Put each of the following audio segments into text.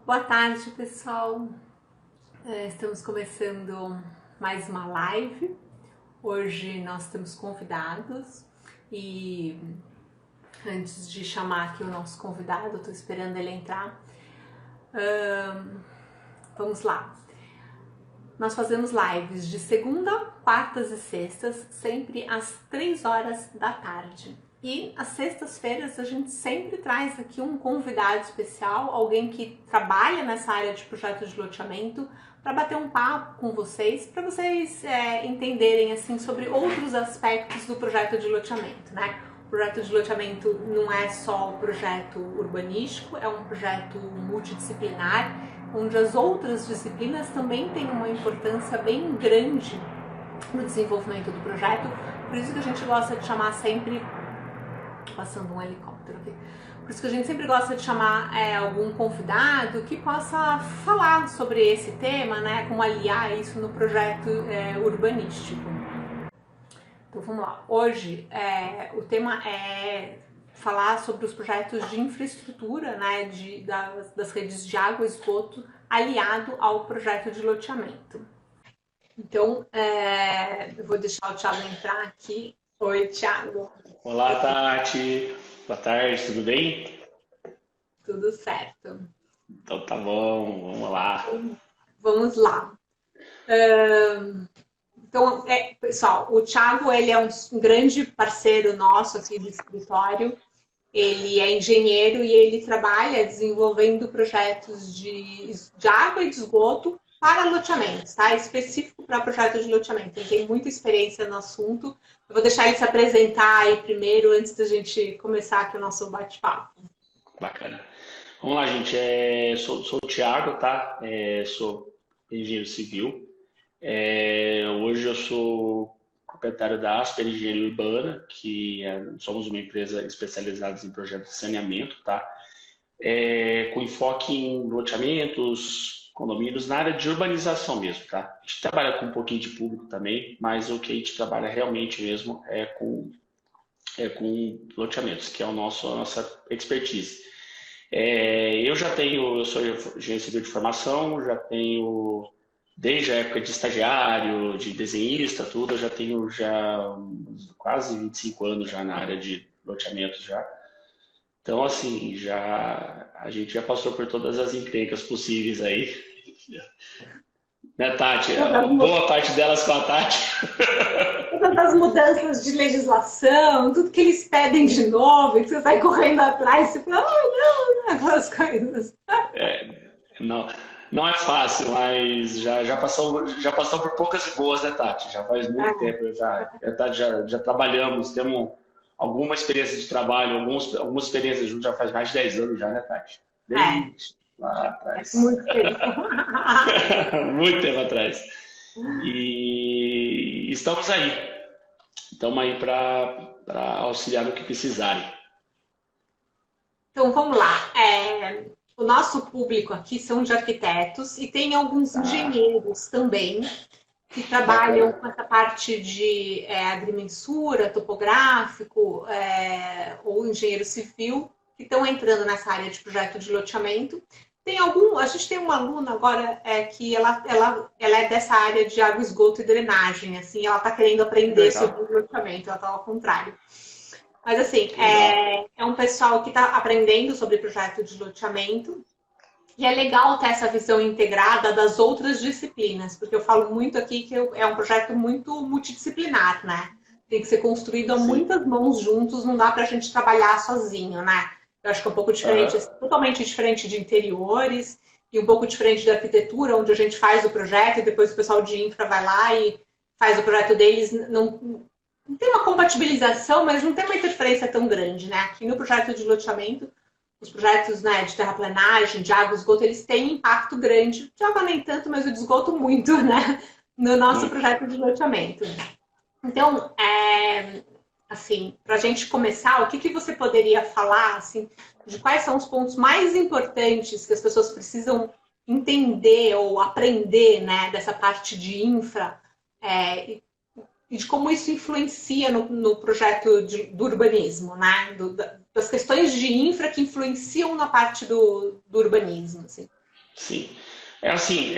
Boa tarde, pessoal. Estamos começando mais uma live. Hoje nós temos convidados e antes de chamar aqui o nosso convidado, estou esperando ele entrar. Vamos lá. Nós fazemos lives de segunda, quartas e sextas, sempre às 3 horas da tarde. E às sextas-feiras a gente sempre traz aqui um convidado especial, alguém que trabalha nessa área de projeto de loteamento, para bater um papo com vocês, para vocês entenderem assim sobre outros aspectos do projeto de loteamento, né? O projeto de loteamento não é só o projeto urbanístico, é um projeto multidisciplinar, onde as outras disciplinas também têm uma importância bem grande no desenvolvimento do projeto. Por isso que a gente gosta de chamar sempre, passando um helicóptero aqui, por isso que a gente sempre gosta de chamar algum convidado que possa falar sobre esse tema, né, como aliar isso no projeto urbanístico. Então vamos lá, hoje o tema é falar sobre os projetos de infraestrutura, né, das redes de água e esgoto aliado ao projeto de loteamento. Então, eu vou deixar o Thiago entrar aqui. Oi, Thiago. Olá, Tati. Boa tarde, tudo bem? Tudo certo. Então tá bom, vamos lá. Vamos lá. Então, pessoal, o Thiago ele é um grande parceiro nosso aqui do escritório. Ele é engenheiro e ele trabalha desenvolvendo projetos de água e de esgoto para loteamentos, tá? Específico para projeto de loteamento. Ele tem muita experiência no assunto. Eu vou deixar ele se apresentar aí primeiro, antes da gente começar aqui o nosso bate-papo. Bacana. Vamos lá, gente. Sou o Thiago, tá? Sou engenheiro civil. Hoje eu sou proprietário da Asper Engenharia Urbana, que somos uma empresa especializada em projetos de saneamento, tá? Com enfoque em loteamentos, condomínios, na área de urbanização mesmo, tá? A gente trabalha com um pouquinho de público também, mas o que a gente trabalha realmente mesmo é com loteamentos, que é a nossa expertise. Eu sou engenheiro civil de formação, já tenho, desde a época de estagiário, de desenhista, tudo, eu já tenho quase 25 anos já na área de loteamentos já. Então, assim, a gente já passou por todas as encrencas possíveis aí. Né, Tati? Boa parte delas com a Tati. Todas as mudanças de legislação, tudo que eles pedem de novo, e que você vai correndo atrás, você fala, não, aquelas coisas. Não é fácil, mas já passou por poucas e boas, né, Tati? Já faz muito tempo, já trabalhamos, temos alguma experiência de trabalho, algumas experiências juntos já faz mais de 10 anos já, né, Tati? Desde lá atrás. Muito tempo. Muito tempo atrás. E estamos aí. Estamos aí para auxiliar no que precisarem. Então, vamos lá. O nosso público aqui são de arquitetos e tem alguns engenheiros também que trabalham com essa parte de agrimensura, topográfico ou engenheiro civil, que estão entrando nessa área de projeto de loteamento. A gente tem uma aluna agora que ela é dessa área de água, esgoto e drenagem, assim, ela está querendo aprender sobre o loteamento, ela está ao contrário. Mas assim, é um pessoal que está aprendendo sobre projeto de loteamento. E é legal ter essa visão integrada das outras disciplinas, porque eu falo muito aqui que é um projeto muito multidisciplinar, né? Tem que ser construído a muitas mãos juntos, não dá para a gente trabalhar sozinho, né? Eu acho que é um pouco diferente, totalmente diferente de interiores e um pouco diferente da arquitetura, onde a gente faz o projeto e depois o pessoal de infra vai lá e faz o projeto deles. Não tem uma compatibilização, mas não tem uma interferência tão grande, né? Aqui no projeto de loteamento, os projetos, né, de terraplenagem, de água e esgoto, eles têm impacto grande. De água nem tanto, mas o de esgoto muito, né? No nosso projeto de loteamento. Então, assim, para a gente começar, o que você poderia falar, assim, de quais são os pontos mais importantes que as pessoas precisam entender ou aprender, né, dessa parte de infra, e de como isso influencia no projeto do urbanismo, né? Das questões de infra que influenciam na parte do urbanismo, assim. sim. É assim,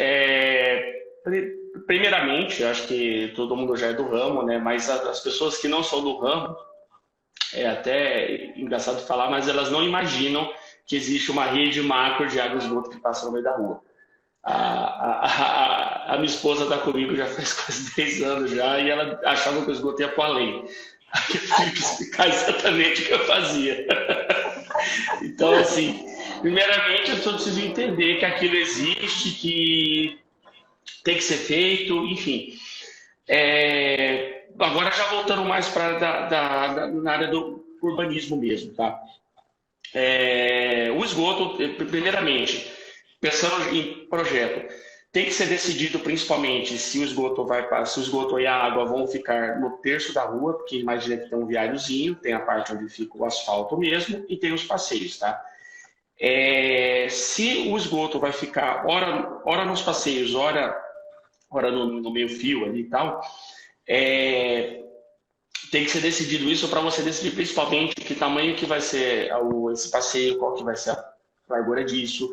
primeiramente, eu acho que todo mundo já é do ramo, né? Mas as pessoas que não são do ramo, é até engraçado falar, mas elas não imaginam que existe uma rede macro de água e esgoto que passa no meio da rua. A minha esposa está comigo já faz quase 10 anos já e ela achava que o esgoto ia para além. Aí eu tive que explicar exatamente o que eu fazia. Então, assim, primeiramente eu só preciso entender que aquilo existe, que tem que ser feito, enfim. Agora já voltando mais para na área do urbanismo mesmo, tá? O esgoto, primeiramente, pensando em projeto, tem que ser decidido principalmente se o esgoto se o esgoto e a água vão ficar no terço da rua, porque imagina que tem um viáriozinho, tem a parte onde fica o asfalto mesmo e tem os passeios, tá? Se o esgoto vai ficar ora nos passeios, ora no meio fio ali e tal, tem que ser decidido isso para você decidir principalmente que tamanho que vai ser esse passeio, qual que vai ser a largura disso,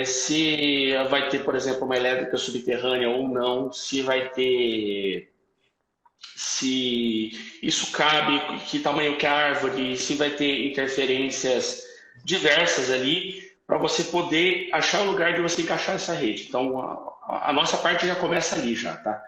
se vai ter, por exemplo, uma elétrica subterrânea ou não, se isso cabe, que tamanho que é a árvore, se vai ter interferências diversas ali, para você poder achar o lugar de você encaixar essa rede. Então, a nossa parte já começa ali, já, tá?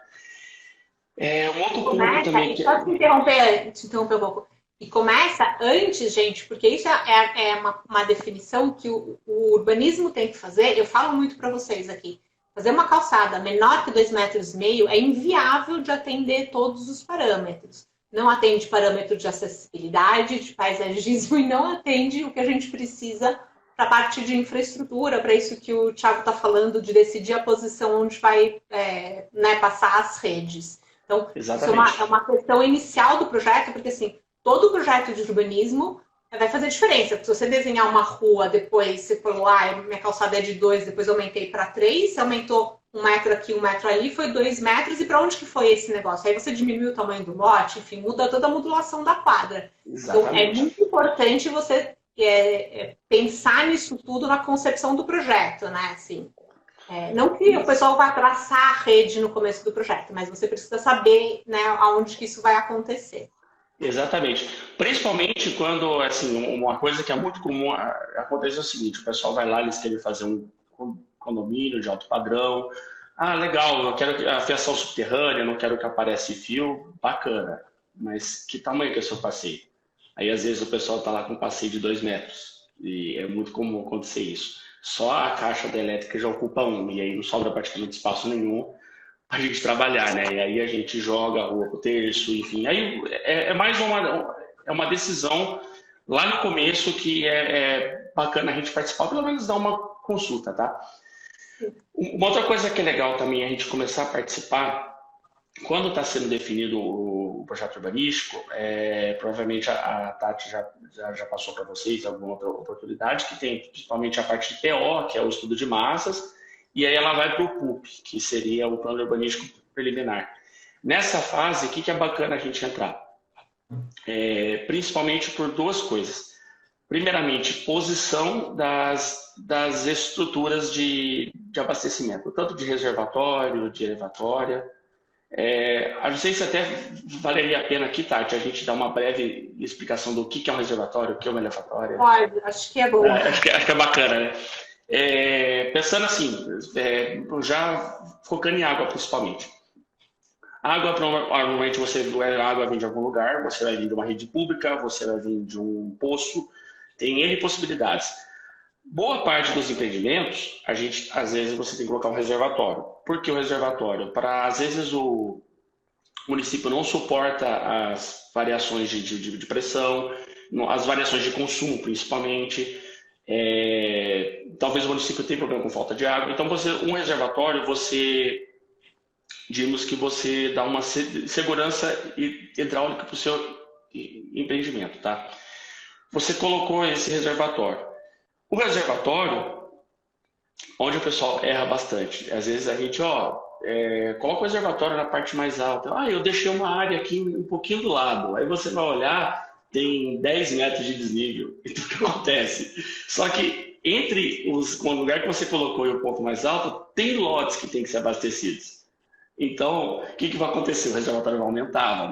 Um outro ponto também... Só te interromper um pouco. E começa antes, gente, porque isso é uma definição que o urbanismo tem que fazer. Eu falo muito para vocês aqui. Fazer uma calçada menor que 2,5 metros é inviável de atender todos os parâmetros. Não atende parâmetro de acessibilidade, de paisagismo e não atende o que a gente precisa para a parte de infraestrutura, para isso que o Thiago está falando, de decidir a posição onde vai passar as redes. Então, exatamente. Isso é uma questão inicial do projeto, porque assim, todo projeto de urbanismo vai fazer diferença. Se você desenhar uma rua, depois você falou, minha calçada é de 2, depois eu aumentei para 3, você aumentou 1 metro aqui, 1 metro ali, foi 2 metros, e para onde que foi esse negócio? Aí você diminui o tamanho do lote, enfim, muda toda a modulação da quadra. Exatamente. Então, é muito importante você pensar nisso tudo na concepção do projeto, né? Assim, não que o pessoal vai traçar a rede no começo do projeto, mas você precisa saber, né, aonde que isso vai acontecer. Exatamente. Principalmente quando, assim, uma coisa que é muito comum acontecer é o seguinte, o pessoal vai lá, eles querem fazer um condomínio de alto padrão. Legal, eu quero a fiação subterrânea, eu não quero que apareça fio, bacana. Mas que tamanho que é o seu passeio? Aí, às vezes, o pessoal está lá com um passeio de 2 metros. E é muito comum acontecer isso. Só a caixa da elétrica já ocupa 1, e aí não sobra praticamente espaço nenhum para a gente trabalhar, né? E aí a gente joga a rua pro terço, enfim. Aí mais uma decisão lá no começo que é bacana a gente participar, pelo menos dar uma consulta, tá? Uma outra coisa que é legal também a gente começar a participar, quando está sendo definido o projeto urbanístico, provavelmente a Tati já passou para vocês alguma outra oportunidade, que tem principalmente a parte de PO, que é o estudo de massas, e aí ela vai para o PUP, que seria o plano urbanístico preliminar. Nessa fase, o que é bacana a gente entrar? Principalmente por 2 coisas. Primeiramente, posição das estruturas de abastecimento, tanto de reservatório, de elevatória. Não sei se até valeria a pena aqui, Tati, a gente dar uma breve explicação do que é um reservatório, o que é uma elevatória. Pode, acho que é bom. Acho que é bacana, né? Pensando assim, já focando em água principalmente. Água, normalmente a água vem de algum lugar, você vai vir de uma rede pública, você vai vir de um poço, tem N possibilidades. Boa parte dos empreendimentos, às vezes você tem que colocar um reservatório. Por que o reservatório? Às vezes o município não suporta as variações de pressão, as variações de consumo principalmente. Talvez o município tenha problema com falta de água. Então, um reservatório, digamos que você dá uma segurança hidráulica para o seu empreendimento, tá? Você colocou esse reservatório. O reservatório, onde o pessoal erra bastante, às vezes a gente, coloca o reservatório na parte mais alta. Eu deixei uma área aqui um pouquinho do lado. Aí você vai olhar, tem 10 metros de desnível. Então, o que acontece? Só que o lugar que você colocou e o ponto mais alto, tem lotes que tem que ser abastecidos. Então, o que vai acontecer? O reservatório vai aumentar.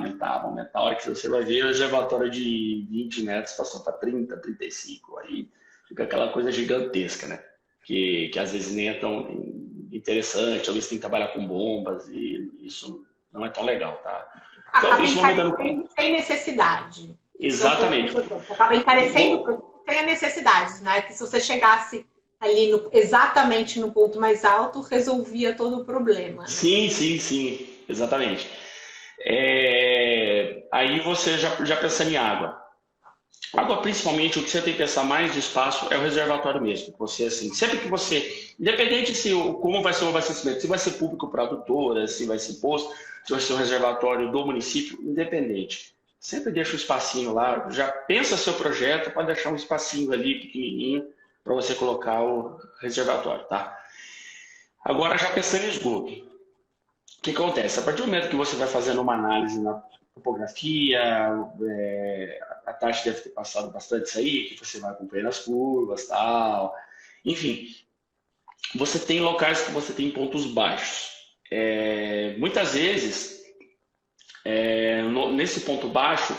A hora que você vai ver, o reservatório de 20 metros passou para 30, 35. Aí fica aquela coisa gigantesca, né? Que às vezes nem é tão interessante, às vezes tem que trabalhar com bombas e isso não é tão legal, tá? Então, Acaba encarecendo sem necessidade. Exatamente. Acaba encarecendo sem a necessidade, né? Que se você chegasse ali exatamente no ponto mais alto, resolvia todo o problema. Né? Sim, exatamente. Aí você já pensa em água. Água, principalmente, o que você tem que pensar mais de espaço é o reservatório mesmo. Você, assim, sempre que você, independente como vai ser o abastecimento, se vai ser público para adutora, se vai ser posto, se vai ser um reservatório do município, independente. Sempre deixa um espacinho lá, já pensa seu projeto para deixar um espacinho ali pequenininho para você colocar o reservatório, tá? Agora, já pensando em esgoto, o que acontece? A partir do momento que você vai fazendo uma análise na topografia, a Tati deve ter passado bastante isso aí, que você vai acompanhando as curvas, tal, enfim, você tem locais que você tem pontos baixos. Muitas vezes, nesse ponto baixo,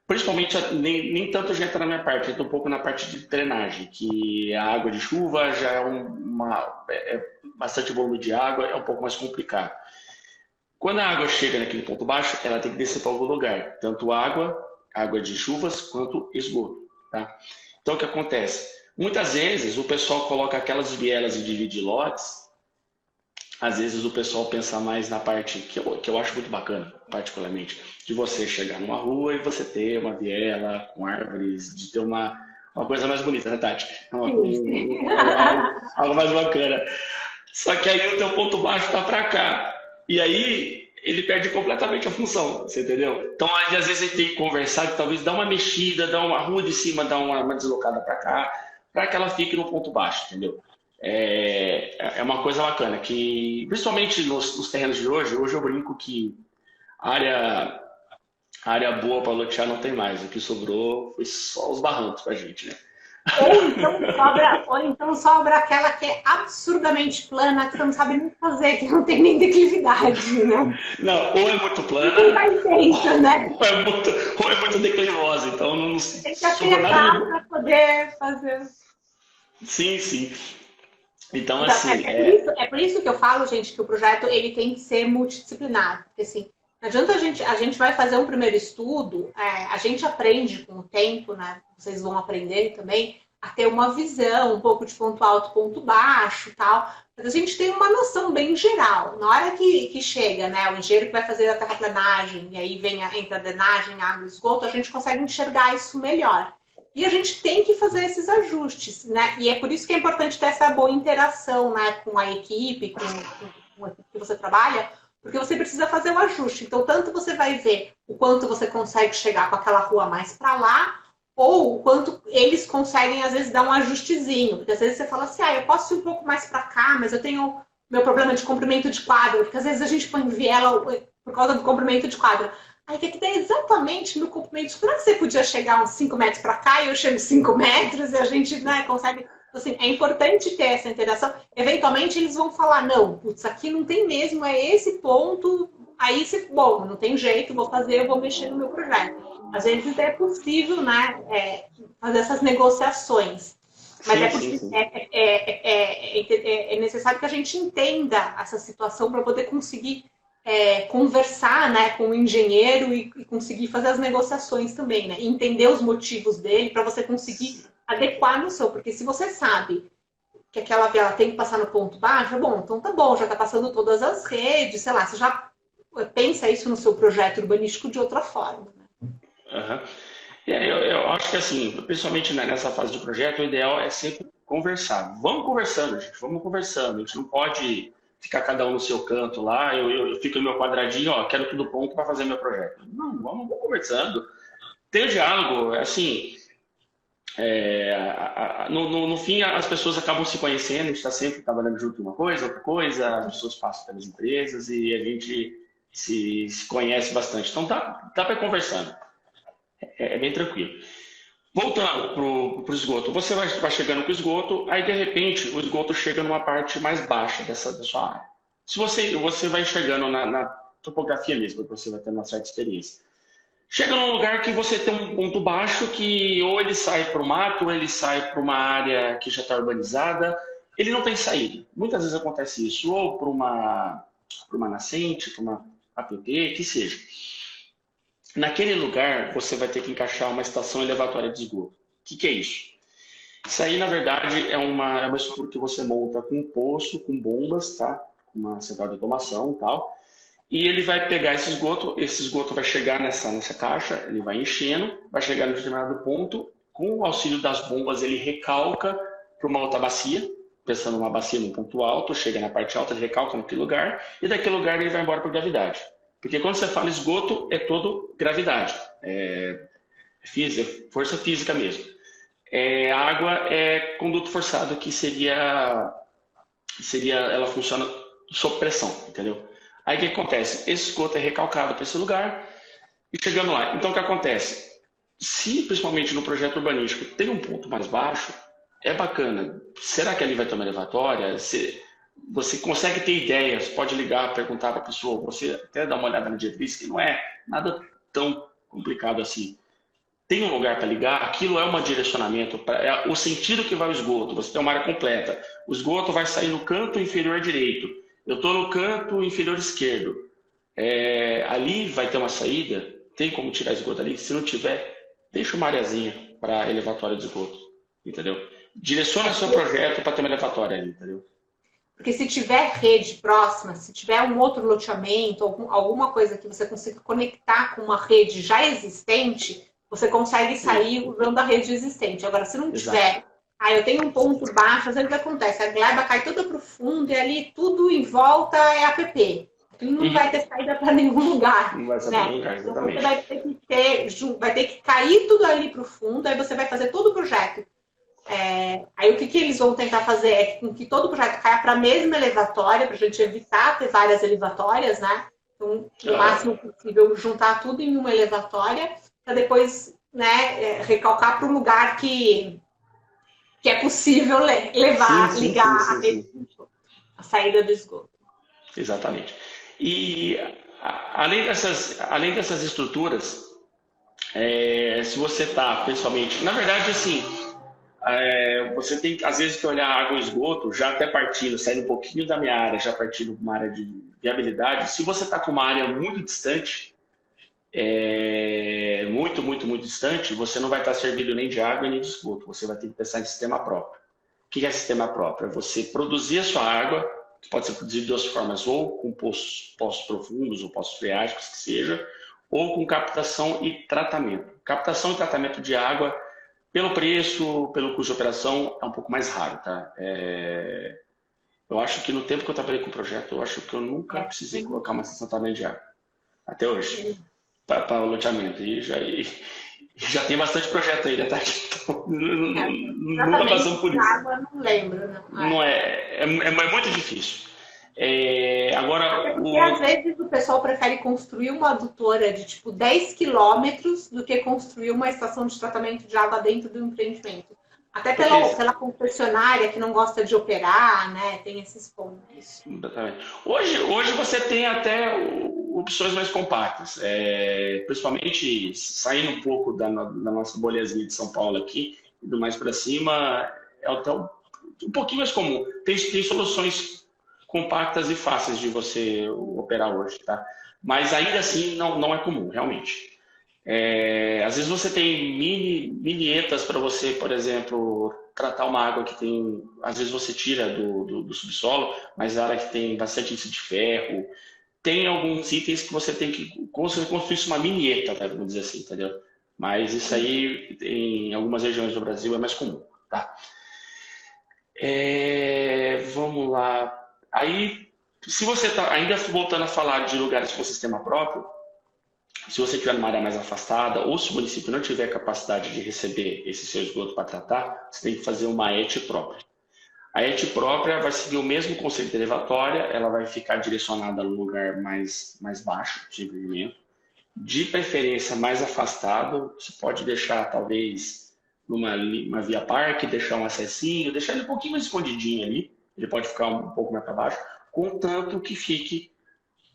principalmente, nem tanto já entra na minha parte, entra um pouco na parte de drenagem, que a água de chuva já é bastante volume de água, é um pouco mais complicado. Quando a água chega naquele ponto baixo, ela tem que descer para algum lugar, tanto água de chuvas, quanto esgoto. Tá? Então, o que acontece? Muitas vezes, o pessoal coloca aquelas vielas e divide lotes. Às vezes, o pessoal pensa mais na parte que eu acho muito bacana, particularmente, de você chegar numa rua e você ter uma viela com árvores, de ter uma coisa mais bonita, né, Tati? Algo mais bacana. Só que aí o teu ponto baixo está para cá. E aí ele perde completamente a função, você entendeu? Então, às vezes, a gente tem que conversar, talvez dar uma mexida, dar uma rua de cima, dar uma deslocada para cá, para que ela fique no ponto baixo, entendeu? É uma coisa bacana, que principalmente nos terrenos de hoje eu brinco que área boa para lotear não tem mais, o que sobrou foi só os barrancos para a gente, né? Ou então sobra aquela que é absurdamente plana, que você não sabe nem fazer, que não tem nem declividade, né? Não, ou é muito plana, né? ou é muito declivosa, então não tem que apertar para poder fazer. Sim. Então, assim... É por isso que eu falo, gente, que o projeto ele tem que ser multidisciplinar. Porque, assim, não adianta a gente vai fazer um primeiro estudo, a gente aprende com o tempo, né? Vocês vão aprender também a ter uma visão, um pouco de ponto alto, ponto baixo, tal. Mas a gente tem uma noção bem geral. Na hora que chega, né, o engenheiro que vai fazer a terraplanagem, e aí entra a drenagem, água e esgoto, a gente consegue enxergar isso melhor. E a gente tem que fazer esses ajustes, né? E é por isso que é importante ter essa boa interação, né, com a equipe, com a equipe que você trabalha, porque você precisa fazer o ajuste. Então, tanto você vai ver o quanto você consegue chegar com aquela rua mais para lá, ou o quanto eles conseguem, às vezes, dar um ajustezinho. Porque às vezes você fala assim, eu posso ir um pouco mais para cá, mas eu tenho meu problema de comprimento de quadro. Porque às vezes a gente põe viela por causa do comprimento de quadro. Aí tem que dar exatamente no comprimento de quadro. Você podia chegar uns 5 metros para cá e eu chego 5 metros e a gente, né, consegue... Assim, é importante ter essa interação. Eventualmente eles vão falar, não, putz, aqui não tem mesmo, é esse ponto. Aí você, bom, não tem jeito, vou fazer, eu vou mexer no meu projeto. Às vezes é possível, né, fazer essas negociações. Mas é necessário que a gente entenda essa situação para poder conseguir conversar, né, com o engenheiro e conseguir fazer as negociações também, né? E entender os motivos dele para você conseguir adequar no seu. Porque se você sabe que aquela viela tem que passar no ponto baixo, bom, então tá bom, já está passando todas as redes, sei lá, você já pensa isso no seu projeto urbanístico de outra forma. Uhum. Eu acho que, assim, principalmente nessa fase de projeto, o ideal é sempre conversar. Vamos conversando, gente, vamos conversando. A gente não pode ficar cada um no seu canto lá, eu fico no meu quadradinho, quero tudo pronto para fazer meu projeto. Não, vamos conversando. Tem o diálogo, assim, no fim as pessoas acabam se conhecendo, a gente está sempre trabalhando junto em uma coisa, outra coisa, as pessoas passam pelas empresas e a gente se conhece bastante. Então dá para ir conversando. É bem tranquilo. Voltando para o esgoto, você vai chegando com o esgoto, aí de repente o esgoto chega numa parte mais baixa da sua área. Se você vai chegando na topografia mesmo, você vai ter uma certa experiência. Chega num lugar que você tem um ponto baixo que ou ele sai para o mato, ou ele sai para uma área que já está urbanizada, ele não tem saída. Muitas vezes acontece isso, ou para uma nascente, para uma APP, que seja. Naquele lugar, você vai ter que encaixar uma estação elevatória de esgoto. O que é isso? Isso aí, na verdade, é uma estrutura que você monta com um poço, com bombas, tá? Com uma central de automação e tal. E ele vai pegar esse esgoto vai chegar nessa caixa, ele vai enchendo, vai chegar em um determinado ponto, com o auxílio das bombas, ele recalca para uma outra bacia, pensando numa bacia num ponto alto, chega na parte alta, ele recalca naquele lugar, e daquele lugar ele vai embora por gravidade. Porque quando você fala esgoto, é todo gravidade, força física mesmo. A água é conduto forçado, que ela funciona sob pressão, entendeu? Aí o que acontece? Esse esgoto é recalcado para esse lugar e chegando lá. Então o que acontece? Se, principalmente no projeto urbanístico, tem um ponto mais baixo, é bacana. Será que ali vai ter uma elevatória? Você consegue ter ideias, pode ligar, perguntar para a pessoa, você até dá uma olhada na diretriz, que não é nada tão complicado assim. Tem um lugar para ligar, aquilo é um direcionamento, é o sentido que vai o esgoto, você tem uma área completa. O esgoto vai sair no canto inferior direito, eu estou no canto inferior esquerdo. Ali vai ter uma saída, tem como tirar esgoto ali? Se não tiver, deixa uma areazinha para elevatória de esgoto, entendeu? Direciona seu projeto para ter uma elevatória ali, entendeu? Porque se tiver rede próxima, se tiver um outro loteamento, alguma coisa que você consiga conectar com uma rede já existente, você consegue sair usando a rede existente. Agora, se não tiver, eu tenho um ponto baixo, às vezes acontece, a gleba cai toda para o fundo e ali tudo em volta é APP. Não vai ter saída para nenhum lugar. Não vai sair para nenhum lugar, exatamente. Então, você vai ter que cair tudo ali para o fundo, aí você vai fazer todo o projeto. Aí o que eles vão tentar fazer é que todo o projeto caia para a mesma elevatória, para a gente evitar ter várias elevatórias, né? Então, o máximo possível, juntar tudo em uma elevatória, para depois, né, recalcar para um lugar que é possível ligar a saída do esgoto. Exatamente. E além dessas estruturas, se você está, principalmente, na verdade, assim, você tem, às vezes, que olhar a água e esgoto, já até partindo, saindo um pouquinho da minha área, já partindo para uma área de viabilidade. Se você está com uma área muito distante, muito, muito, muito distante, você não vai estar servido nem de água nem de esgoto. Você vai ter que pensar em sistema próprio. O que é sistema próprio? É você produzir a sua água, que pode ser produzida de duas formas, ou com poços profundos ou poços freáticos, que seja, ou com captação e tratamento. Captação e tratamento de água, pelo preço, pelo custo de operação, é um pouco mais raro, tá? Eu acho que no tempo que eu trabalhei com o projeto, eu acho que eu nunca precisei colocar uma estação de tratamento de água. Até hoje. Para o loteamento. E já tem bastante projeto aí, né, tá? Então, nunca passamos por isso. Água, não lembro, não. Não é muito difícil. Agora, porque às vezes o pessoal prefere construir uma adutora de tipo 10 quilômetros do que construir uma estação de tratamento de água dentro do empreendimento. Até pela concessionária que não gosta de operar, né? Tem esses pontos. Exatamente. Hoje você tem até opções mais compactas, principalmente saindo um pouco da nossa bolhazinha de São Paulo aqui, indo mais para cima, é até um pouquinho mais comum. Tem soluções compactas e fáceis de você operar hoje, tá? Mas ainda assim não é comum, realmente. Às vezes você tem minietas para você, por exemplo, tratar uma água que tem... Às vezes você tira do subsolo, mas a área que tem bastante índice de ferro. Tem alguns itens que você tem que construir uma minieta, tá? Vamos dizer assim, entendeu? Mas isso aí, em algumas regiões do Brasil, é mais comum, tá? Vamos lá. Aí, se você está ainda voltando a falar de lugares com sistema próprio, se você estiver numa área mais afastada, ou se o município não tiver capacidade de receber esse seu esgoto para tratar, você tem que fazer uma ET própria. A ET própria vai seguir o mesmo conceito de elevatória, ela vai ficar direcionada no lugar mais baixo de empreendimento, de preferência mais afastado. Você pode deixar, talvez, uma via parque, deixar um acessinho, deixar ele um pouquinho mais escondidinho ali. Ele pode ficar um pouco mais para baixo, contanto que fique,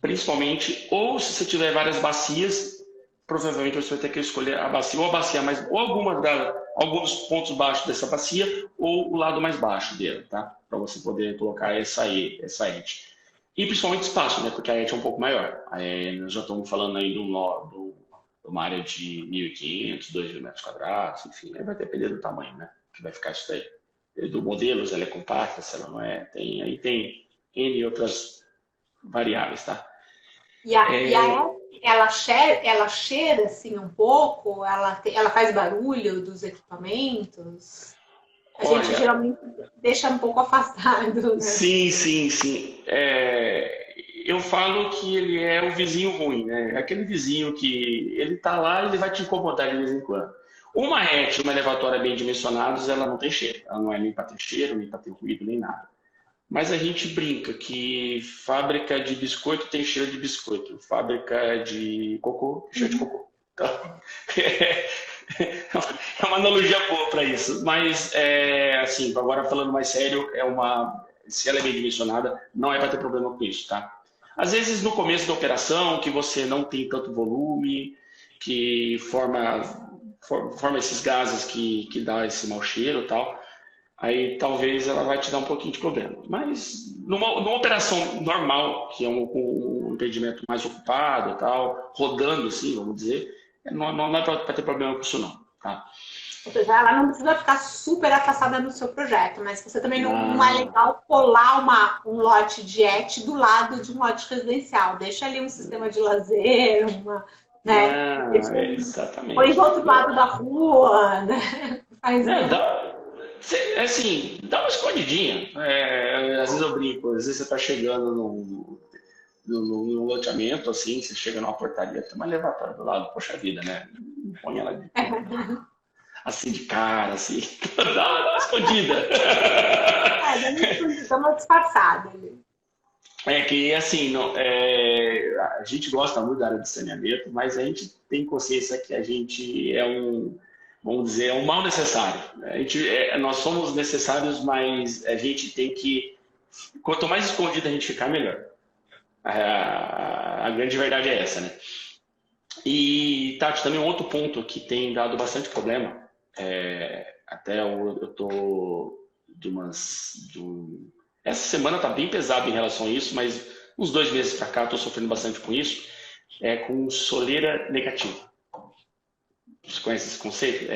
principalmente, ou se você tiver várias bacias, provavelmente você vai ter que escolher a bacia mais, ou alguns pontos baixos dessa bacia, ou o lado mais baixo dele, tá? Para você poder colocar essa ET. E principalmente espaço, né? Porque a ET é um pouco maior. Nós já estamos falando aí de uma área de 1.500, 2.000 metros quadrados, enfim, aí vai depender do tamanho, né? Que vai ficar isso aí. Do modelo, se ela é compacta, se ela não é. Aí tem N outras variáveis, tá? E a ela cheira assim um pouco? Ela faz barulho dos equipamentos? A gente geralmente deixa um pouco afastado, né? Sim. Eu falo que ele é o vizinho ruim, né? Aquele vizinho que ele tá lá e ele vai te incomodar de vez em quando. Uma ET, uma elevatória bem dimensionados, ela não tem cheiro. Ela não é nem para ter cheiro, nem para ter ruído, nem nada. Mas a gente brinca que fábrica de biscoito tem cheiro de biscoito. Fábrica de cocô tem cheiro de cocô. Então, é uma analogia boa para isso. Mas, assim, agora falando mais sério, se ela é bem dimensionada, não é para ter problema com isso, tá? Às vezes, no começo da operação, que você não tem tanto volume, que forma esses gases que dá esse mau cheiro e tal, aí talvez ela vai te dar um pouquinho de problema. Mas numa operação normal, que é um empreendimento mais ocupado e tal, rodando assim, vamos dizer, não é para ter problema com isso não, tá? Ou seja, ela não precisa ficar super afastada do seu projeto, mas você também não é legal colar um lote de ET do lado de um lote residencial. Deixa ali um sistema de lazer, né? Exatamente. Põe do outro lado da rua, né? Dá uma escondidinha. Às vezes eu brinco, às vezes você está chegando num loteamento, assim, você chega numa portaria, tem uma elevatória do lado, poxa vida, né? Põe ela assim de cara, assim, dá uma escondida. Dá uma disfarçada. É que, assim, a gente gosta muito da área de saneamento, mas a gente tem consciência que a gente vamos dizer, é um mal necessário. Nós somos necessários, mas a gente tem que, quanto mais escondido a gente ficar, melhor. A grande verdade é essa, né? E, Tati, também um outro ponto que tem dado bastante problema, até eu tô essa semana tá bem pesado em relação a isso, mas uns 2 meses para cá eu tô sofrendo bastante com isso, com soleira negativa. Você conhece esse conceito?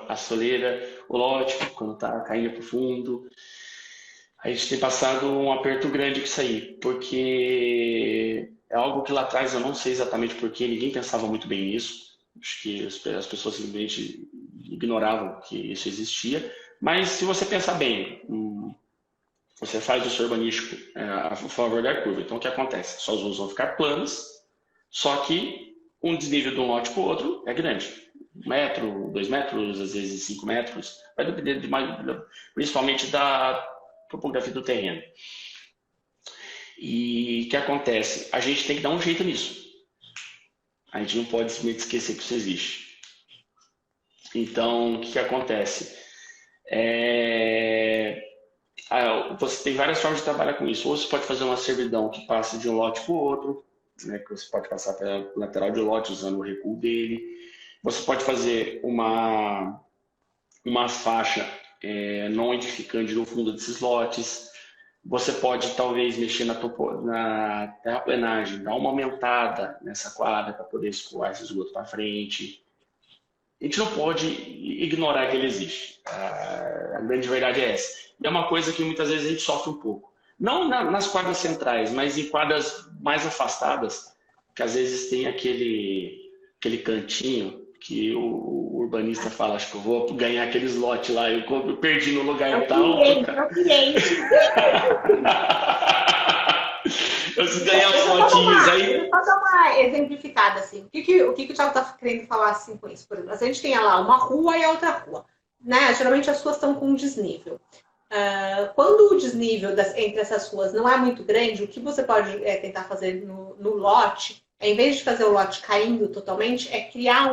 A soleira, o lote, quando está caindo para o fundo. A gente tem passado um aperto grande com isso aí, porque é algo que lá atrás eu não sei exatamente porquê, ninguém pensava muito bem nisso. Acho que as pessoas simplesmente ignoravam que isso existia. Mas se você pensar bem, você faz o seu urbanístico a favor da curva. Então o que acontece? Suas ruas vão ficar planas, só que um desnível de um lote para o outro é grande. 1 metro, 2 metros, às vezes 5 metros, vai depender principalmente da topografia do terreno. E o que acontece? A gente tem que dar um jeito nisso. A gente não pode simplesmente esquecer que isso existe. Então, o que acontece? Você tem várias formas de trabalhar com isso. Ou você pode fazer uma servidão que passe de um lote para o outro, né, que você pode passar pela lateral de lote usando o recuo dele. Você pode fazer uma faixa não edificante no fundo desses lotes. Você pode, talvez, mexer na terraplenagem, dar uma aumentada nessa quadra para poder escoar esse esgoto para frente. A gente não pode ignorar que ele existe. A grande verdade é essa. É uma coisa que muitas vezes a gente sofre um pouco. Não nas quadras centrais, mas em quadras mais afastadas, que às vezes tem aquele cantinho que o urbanista fala, acho que eu vou ganhar aquele slot lá, eu perdi no lugar tal. Eu preciso ganhar os lotinhos aí. Só dar uma exemplificada, assim. O que o Thiago está querendo falar assim com isso? Por exemplo, a gente tem lá uma rua e a outra rua. Né? Geralmente as ruas estão com um desnível. Quando o desnível entre essas ruas não é muito grande, o que você pode tentar fazer no lote, em vez de fazer o lote caindo totalmente, é criar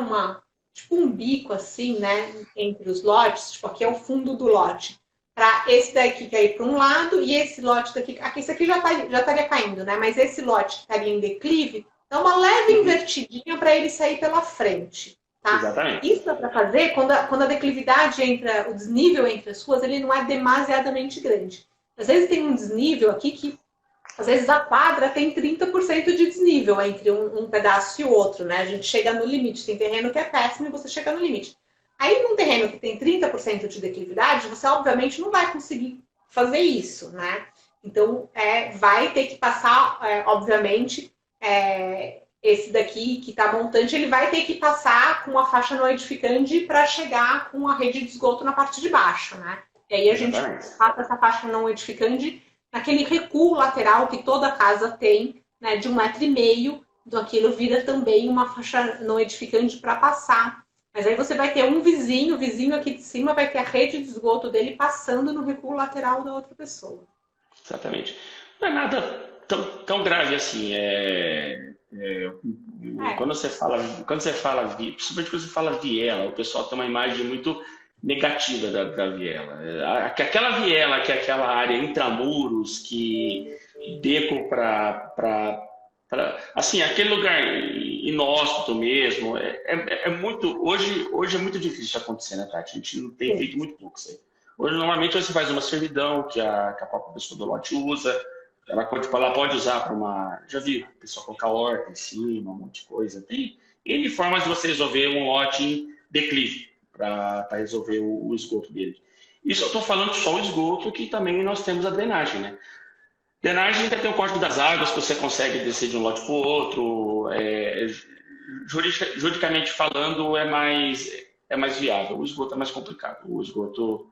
tipo um bico assim, né, entre os lotes, tipo aqui é o fundo do lote, para esse daqui cair para um lado e esse lote daqui, aqui esse aqui já estaria caindo, né, mas esse lote que estaria em declive, dá uma leve invertidinha para ele sair pela frente, tá? Exatamente. Isso dá para fazer quando a declividade entra, o desnível entre as ruas, ele não é demasiadamente grande. Às vezes tem um desnível aqui que às vezes a quadra tem 30% de desnível entre um pedaço e o outro, né? A gente chega no limite. Tem terreno que é péssimo e você chega no limite. Aí, num terreno que tem 30% de declividade, você obviamente não vai conseguir fazer isso, né? Então, vai ter que passar, obviamente, esse daqui que está montante, ele vai ter que passar com a faixa não edificante para chegar com a rede de esgoto na parte de baixo, né? E aí a gente passa essa faixa não edificante naquele recuo lateral que toda casa tem, né, de 1,5 metro, então aquilo vira também uma faixa não edificante para passar. Mas aí você vai ter o vizinho aqui de cima vai ter a rede de esgoto dele passando no recuo lateral da outra pessoa. Exatamente. Não é nada tão grave assim. Quando você fala, principalmente quando você fala viela, o pessoal tem uma imagem muito negativa da viela. Aquela viela, que é aquela área intramuros, que beco assim, aquele lugar inóspito mesmo, muito, hoje é muito difícil isso acontecer, né, Tati? A gente não tem feito muito pouco isso aí. Hoje, normalmente, você faz uma servidão que a própria pessoa do lote usa, ela pode usar para uma... Já vi o pessoal colocar horta em cima, um monte de coisa. Tem N formas de você resolver um lote em declive para resolver o esgoto dele. Isso eu estou falando só o esgoto, que também nós temos a drenagem, né? Drenagem ainda tem o código das águas, que você consegue descer de um lote para o outro. Juridicamente falando, é mais viável. O esgoto é mais complicado. O esgoto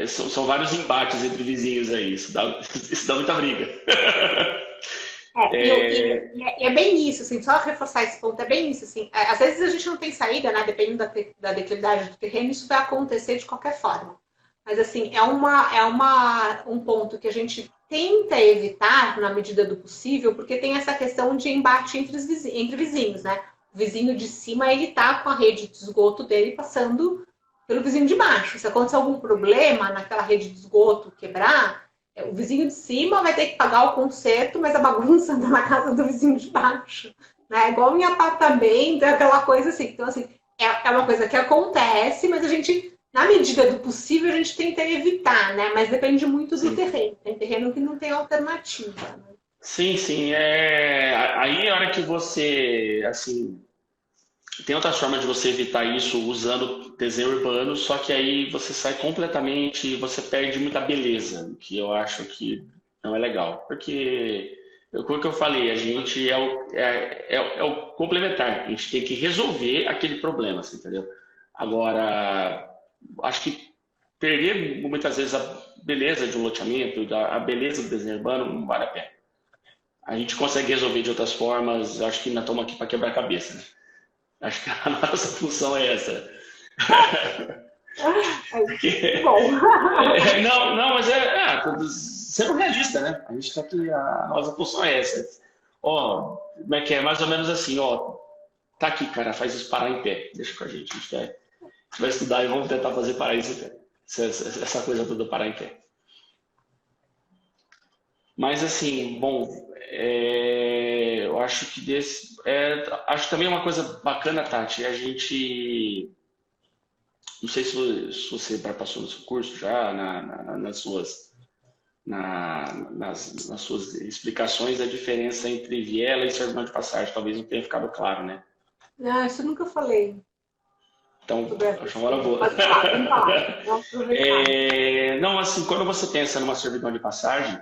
são vários embates entre vizinhos aí. Isso dá muita briga. É bem isso, assim, só reforçar esse ponto, é bem isso, assim, às vezes a gente não tem saída, né, dependendo da declividade do terreno, isso vai acontecer de qualquer forma. Mas, assim, um ponto que a gente tenta evitar na medida do possível, porque tem essa questão de embate entre vizinhos, né? O vizinho de cima, ele tá com a rede de esgoto dele passando pelo vizinho de baixo. Se acontecer algum problema naquela rede de esgoto quebrar, o vizinho de cima vai ter que pagar o conserto, mas a bagunça anda na casa do vizinho de baixo. Né? Igual em apartamento, é aquela coisa assim. Então, assim, é uma coisa que acontece, mas a gente, na medida do possível, a gente tenta evitar, né? Mas depende muito do terreno. Tem terreno que não tem alternativa. Né? Sim, sim. Aí a hora que você, assim, tem outras formas de você evitar isso usando desenho urbano, só que aí você sai completamente, você perde muita beleza, que eu acho que não é legal. Porque, como que eu falei, a gente é o complementar, a gente tem que resolver aquele problema, assim, entendeu? Agora, acho que perder muitas vezes a beleza de um loteamento, a beleza do desenho urbano, não vale a pena. A gente consegue resolver de outras formas, acho que ainda estamos aqui para quebrar a cabeça, né? Acho que a nossa função é essa. Bom. Não, mas sendo realista, né? A gente está aqui, a nossa função é essa. Ó, como é que é? Mais ou menos assim, ó. Tá aqui, cara, faz isso parar em pé. Deixa com a gente vai estudar e vamos tentar fazer parar isso em pé. Essa coisa toda parar em pé. Mas assim, bom, eu acho que acho também uma coisa bacana, Tati, a gente, não sei se você passou no seu curso já, nas suas explicações, a diferença entre viela e servidão de passagem, talvez não tenha ficado claro, né? Não, isso eu nunca falei. Então, acho uma hora boa. Pode falar. Não, assim, quando você pensa numa servidão de passagem,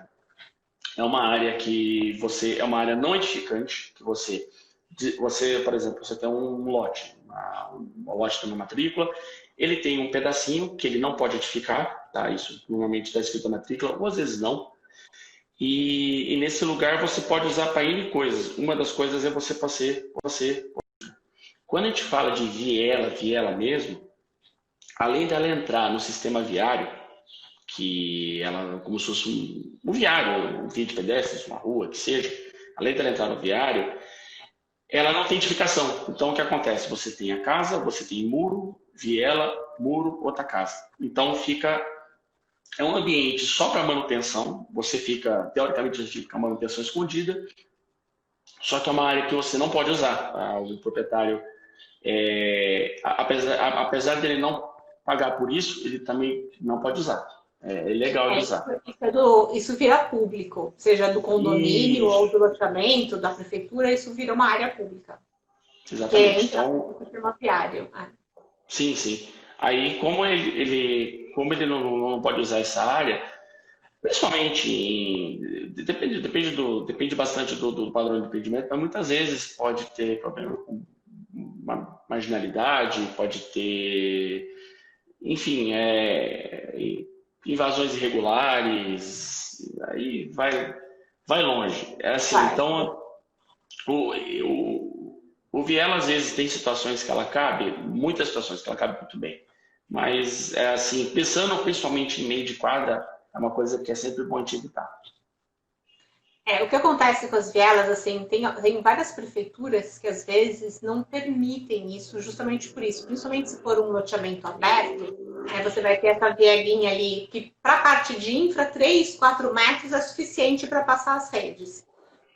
é uma área é uma área não edificante, que você, por exemplo, você tem um lote, um lote tem uma matrícula, ele tem um pedacinho que ele não pode edificar, tá? Isso normalmente está escrito na matrícula, ou às vezes não. E nesse lugar você pode usar para N coisas. Uma das coisas é você. Quando a gente fala de viela mesmo, além dela entrar no sistema viário, que ela como se fosse um viário, um via de pedestres, uma rua, que seja, além dela entrar no viário, ela não tem edificação. Então, o que acontece? Você tem a casa, você tem muro, viela, muro, outra casa. Então, é um ambiente só para manutenção. Você fica, teoricamente, a gente fica com a manutenção escondida, só que é uma área que você não pode usar. O proprietário, apesar dele não pagar por isso, ele também não pode usar. É ilegal de usar. Isso vira público, seja do condomínio ou do loteamento, da prefeitura, isso vira uma área pública. Exatamente. Então, imobiliário. Sim, sim. Aí, como ele não pode usar essa área, principalmente, depende bastante do padrão de empreendimento, mas muitas vezes pode ter problema com marginalidade, pode ter, enfim, invasões irregulares, aí vai longe. É assim, então, o Viela, às vezes, tem situações que ela cabe, muitas situações que ela cabe muito bem. Mas, assim, pensando principalmente em meio de quadra, é uma coisa que é sempre bom te evitar. O que acontece com as vielas, assim, tem várias prefeituras que às vezes não permitem isso, justamente por isso. Principalmente se for um loteamento aberto, você vai ter essa vielinha ali, que para a parte de infra, 3, 4 metros é suficiente para passar as redes.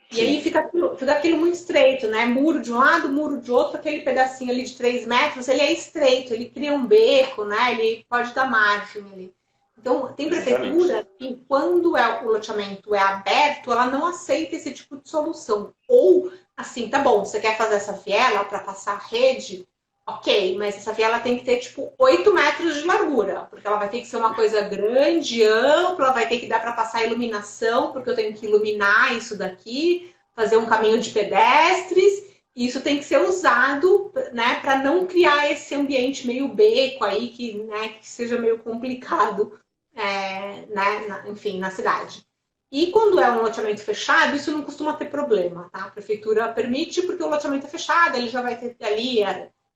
E aí fica aquilo muito estreito, né? Muro de um lado, muro de outro, aquele pedacinho ali de 3 metros, ele é estreito, ele cria um beco, né? Ele pode dar margem ali. Então, tem prefeitura que, quando o loteamento é aberto, ela não aceita esse tipo de solução. Ou, assim, tá bom, você quer fazer essa viela para passar a rede, ok, mas essa viela tem que ter, tipo, 8 metros de largura, porque ela vai ter que ser uma coisa grande, ampla, vai ter que dar para passar iluminação, porque eu tenho que iluminar isso daqui, fazer um caminho de pedestres, e isso tem que ser usado, né, para não criar esse ambiente meio beco aí, que seja meio complicado, enfim, na cidade. E quando é um loteamento fechado, isso não costuma ter problema, tá? A prefeitura permite, porque o loteamento é fechado, ele já vai ter ali,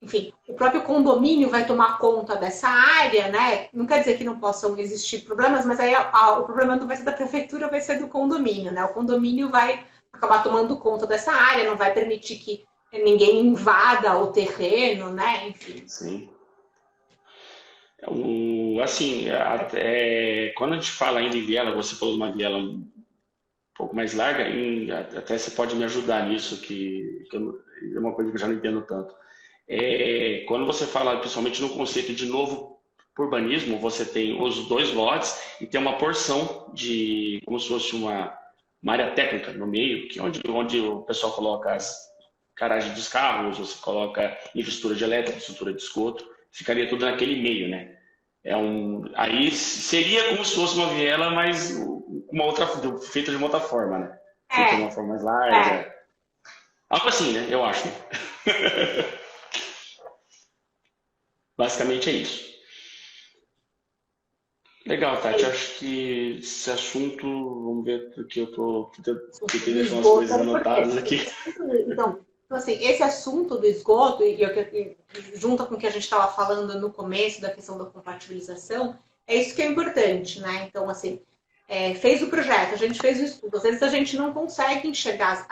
enfim, o próprio condomínio vai tomar conta dessa área, né? Não quer dizer que não possam existir problemas, mas aí o problema não vai ser da prefeitura, vai ser do condomínio, né? O condomínio vai acabar tomando conta dessa área, não vai permitir que ninguém invada o terreno, né? Enfim. Sim. Assim, quando a gente fala ainda em viela, você falou de uma viela um pouco mais larga, até você pode me ajudar nisso, que é uma coisa que eu já não entendo tanto. Quando você fala, principalmente no conceito de novo urbanismo, você tem os 2 lotes e tem uma porção de, como se fosse uma área técnica no meio, que onde o pessoal coloca as garagens dos carros, você coloca infraestrutura de elétrica, infraestrutura de esgoto, ficaria tudo naquele meio, né? Aí seria como se fosse uma viela, mas feita de uma outra forma, né? Feita de uma forma mais larga. Algo assim, né? Eu acho. Basicamente é isso. Legal, Tati. Acho que esse assunto, vamos ver, porque eu tentei deixar umas coisas anotadas aqui. Então, assim, esse assunto do esgoto, e junto com o que a gente estava falando no começo da questão da compatibilização, é isso que é importante, né? Então, assim, fez o projeto, a gente fez o estudo. Às vezes a gente não consegue enxergar,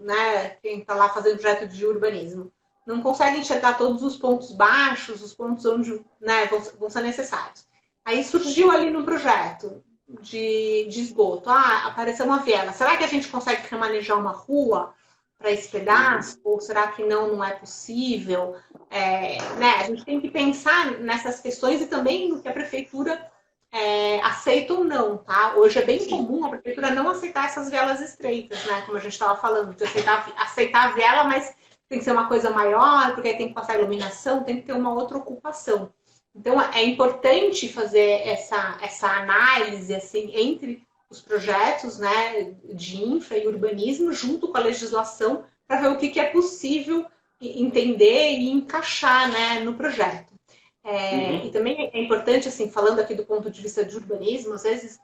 né, quem está lá fazendo projeto de urbanismo, não consegue enxergar todos os pontos baixos, os pontos onde, né, vão ser necessários. Aí surgiu ali no projeto de esgoto, apareceu uma viela. Será que a gente consegue remanejar uma rua para esse pedaço? Ou será que não é possível? Né, a gente tem que pensar nessas questões e também no que a prefeitura aceita ou não, tá? Hoje é bem comum a prefeitura não aceitar essas vielas estreitas, né? Como a gente estava falando, de aceitar a viela, mas tem que ser uma coisa maior, porque aí tem que passar iluminação, tem que ter uma outra ocupação. Então, é importante fazer essa análise assim, entre os projetos, né, de infra e urbanismo, junto com a legislação, para ver o que é possível entender e encaixar, né, no projeto. E também é importante, assim, falando aqui do ponto de vista de urbanismo, às vezes,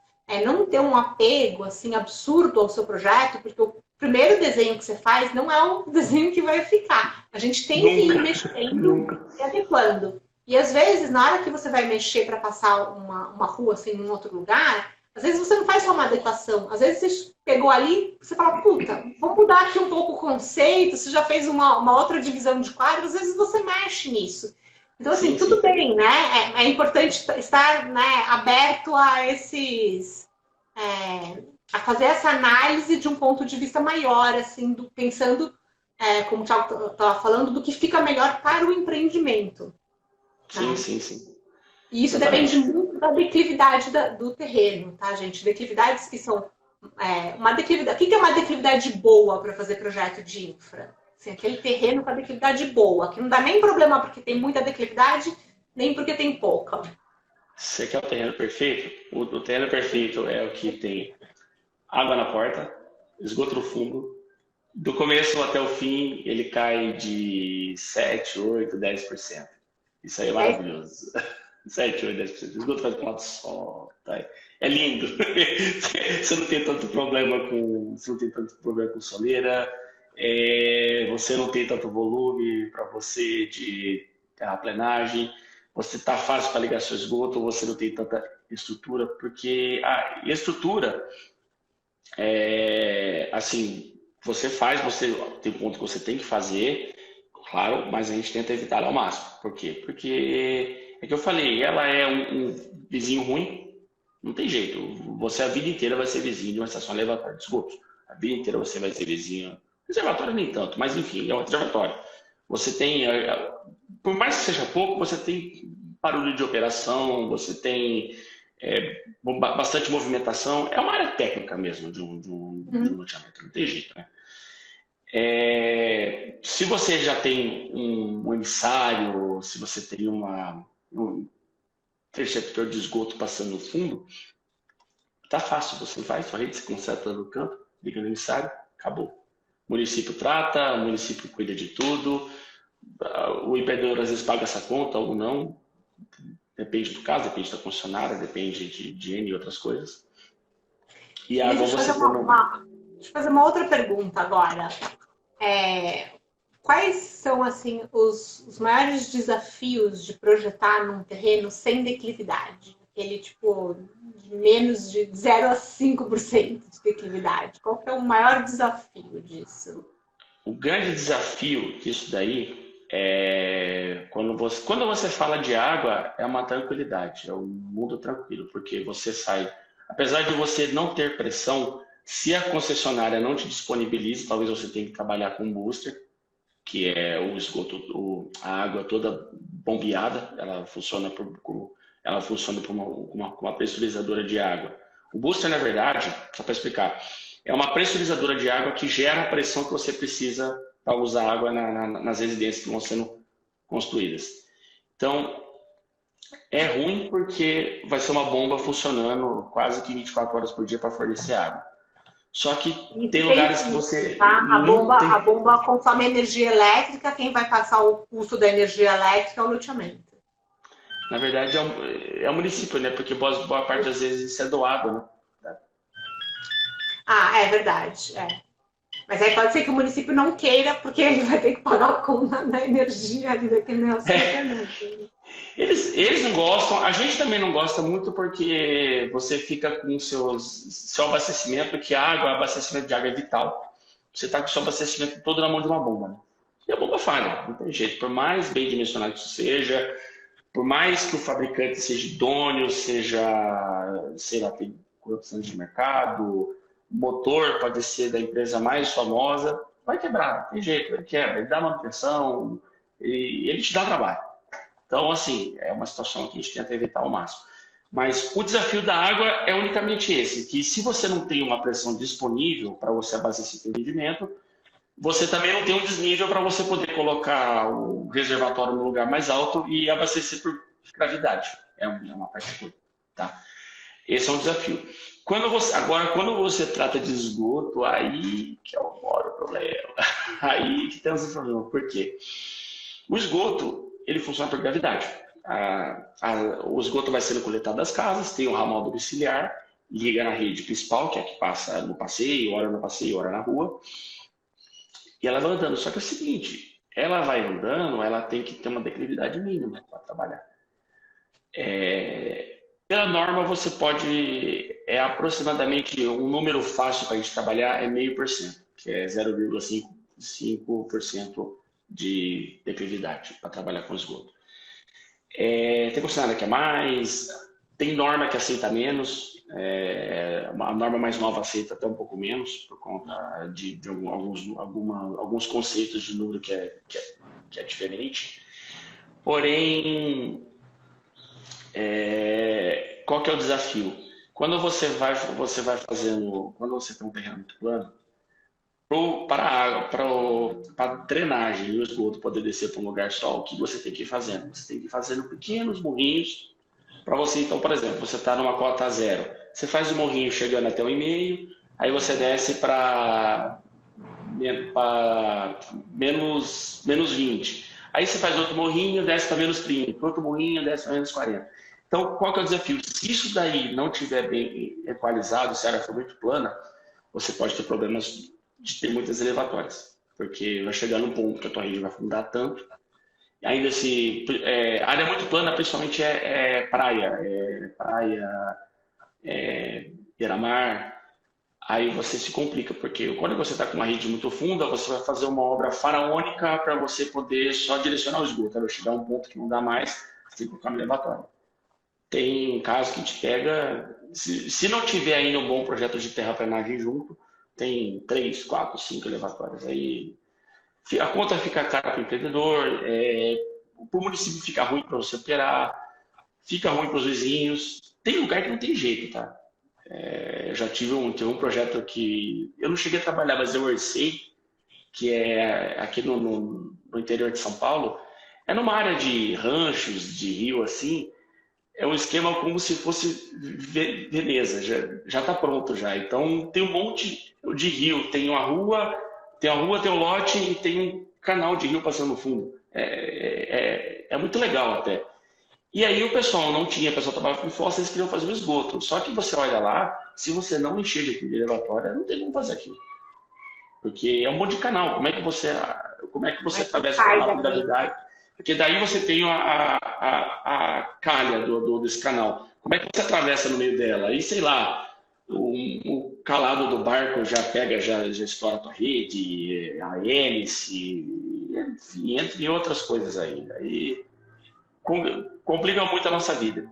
não ter um apego assim, absurdo ao seu projeto, porque o primeiro desenho que você faz não é o desenho que vai ficar. A gente tem que ir mexendo e adequando. E às vezes, na hora que você vai mexer para passar uma rua assim, em um outro lugar, às Às vezes você não faz só uma adequação, às vezes você pegou ali, você fala, puta, vamos mudar aqui um pouco o conceito, você já fez uma outra divisão de quadros, às vezes você mexe nisso. Então, assim, Sim, tudo sim. bem, né? É importante estar, né, aberto a a fazer essa análise de um ponto de vista maior, assim, pensando, como o Thiago estava falando, do que fica melhor para o empreendimento. Sim, Tá? sim, sim. E isso depende Exatamente. muito da declividade do terreno, tá, gente? Declividades que são uma declividade. O que é uma declividade boa para fazer projeto de infra? Assim, aquele terreno com a declividade boa, que não dá nem problema porque tem muita declividade, nem porque tem pouca. Você quer o terreno perfeito? O terreno perfeito é o que tem água na porta, esgoto no fundo. Do começo até o fim, ele cai de 7, 8, 10%. Isso aí é maravilhoso. 7, 8, 10%. O esgoto faz pela sol. Tá? É lindo. Você não tem tanto problema com soleira. Você não tem tanto volume para você de terraplenagem. Você está fácil para ligar seu esgoto. Você não tem tanta estrutura. Porque a estrutura assim, você tem um ponto que você tem que fazer, claro, mas a gente tenta evitar ao máximo. Por quê? Porque é que eu falei, ela é um vizinho ruim, não tem jeito. Você a vida inteira vai ser vizinho de uma estação elevatória de esgoto. A vida inteira você vai ser vizinho. Reservatório nem tanto, mas enfim, é um reservatório. Você tem, por mais que seja pouco, você tem barulho de operação, você tem bastante movimentação. É uma área técnica mesmo de um loteamento, não tem jeito, né? Se você já tem um emissário, se você tem um receptor de esgoto passando no fundo, tá fácil, você vai, sua rede se conserta no campo, liga no emissário, acabou. O município trata, o município cuida de tudo, o empreendedor às vezes paga essa conta ou não, depende do caso, depende da concessionária, depende de N e outras coisas. E Deixa água eu você deixa eu fazer uma outra pergunta agora. Quais são assim os maiores desafios de projetar num terreno sem declividade? Aquele tipo de menos de 0 a 5% de declividade. Qual que é o maior desafio disso? O grande desafio disso daí é quando você fala de água, é uma tranquilidade, é um mundo tranquilo, porque você sai, apesar de você não ter pressão, se a concessionária não te disponibiliza, talvez você tenha que trabalhar com um booster, que é o esgoto, a água toda bombeada, ela funciona por uma pressurizadora de água. O booster, na verdade, só para explicar, é uma pressurizadora de água que gera a pressão que você precisa para usar água nas residências que vão sendo construídas. Então, é ruim porque vai ser uma bomba funcionando quase que 24 horas por dia para fornecer água. Só que tem lugares que você tá? não tem. A bomba consome energia elétrica, quem vai passar o custo da energia elétrica é o loteamento. Na verdade, é o município, né? Porque boa parte das vezes isso é doado, né? É verdade. Mas aí pode ser que o município não queira, porque ele vai ter que pagar a conta da energia ali daquele negócio. Eles não gostam, a gente também não gosta muito porque você fica com seu abastecimento, que abastecimento de água é vital. Você está com o seu abastecimento todo na mão de uma bomba, né? E a bomba falha, não tem jeito. Por mais bem dimensionado que isso seja, por mais que o fabricante seja idôneo, seja, sei lá, tem corrupção de mercado, o motor pode ser da empresa mais famosa, vai quebrar, não tem jeito, ele quebra, ele dá manutenção e ele te dá trabalho. Então, assim, é uma situação que a gente tenta evitar ao máximo. Mas o desafio da água é unicamente esse, que se você não tem uma pressão disponível para você abastecer seu rendimento, você também não tem um desnível para você poder colocar o reservatório no lugar mais alto e abastecer por gravidade. É uma parte toda, tá? Esse é um desafio. Agora, quando você trata de esgoto, aí que é o maior problema. Aí que temos o problema. Por quê? O esgoto, ele funciona por gravidade. O esgoto vai sendo coletado das casas, tem o ramal domiciliar, liga na rede principal, que é a que passa no passeio, hora no passeio, hora na rua, e ela vai andando. Só que é o seguinte, ela vai andando, ela tem que ter uma declividade mínima para trabalhar. Pela norma, você pode, aproximadamente, um número fácil para a gente trabalhar é 0,5%, que é 0,5% de declividade para trabalhar com esgoto. Tem concessionária que é mais, tem norma que aceita menos, a norma mais nova aceita até um pouco menos, por conta de alguns conceitos de número que é diferente. Porém, qual que é o desafio? Quando você vai fazendo, quando você tem um terreno muito plano, para a drenagem e o esgoto poder descer para um lugar só, o que você tem que ir fazendo? Você tem que ir fazendo pequenos morrinhos para você. Então, por exemplo, você está numa cota zero, você faz o morrinho chegando até 1,5, aí você desce para menos 20. Aí você faz outro morrinho, desce para menos 30, outro morrinho, desce para menos 40. Então, qual que é o desafio? Se isso daí não estiver bem equalizado, se a área for muito plana, você pode ter problemas de ter muitas elevatórias, porque vai chegar num ponto que a tua rede vai afundar tanto. E ainda se área muito plana, principalmente praia, beira-mar, aí você se complica, porque quando você está com uma rede muito funda, você vai fazer uma obra faraônica para você poder só direcionar o esgoto. Vai chegar a um ponto que não dá mais, você tem que colocar no elevatório. Tem casos que te pega, se não tiver ainda um bom projeto de terraplenagem junto, tem 3, 4, 5 elevatórios. Aí a conta fica cara para o empreendedor, para o município fica ruim para você operar, fica ruim para os vizinhos. Tem lugar que não tem jeito, tá? Eu já tive um projeto que eu não cheguei a trabalhar, mas eu orcei, que é aqui no interior de São Paulo. É numa área de ranchos, de rio, assim. É um esquema como se fosse Veneza, já está pronto já. Então tem um monte de rio, tem uma rua, tem um lote e tem um canal de rio passando no fundo. É muito legal até. E aí o pessoal trabalhava com fósseis, eles queriam fazer o esgoto. Só que você olha lá, se você não encher de elevatória, não tem como fazer aquilo. Porque é um monte de canal. Como é que você atravessa a gravidade? Porque daí você tem a calha desse canal. Como é que você atravessa no meio dela? Aí, sei lá, o calado do barco já pega, já estoura a tua rede, a hélice, enfim, entre outras coisas aí. Aí complica muito a nossa vida.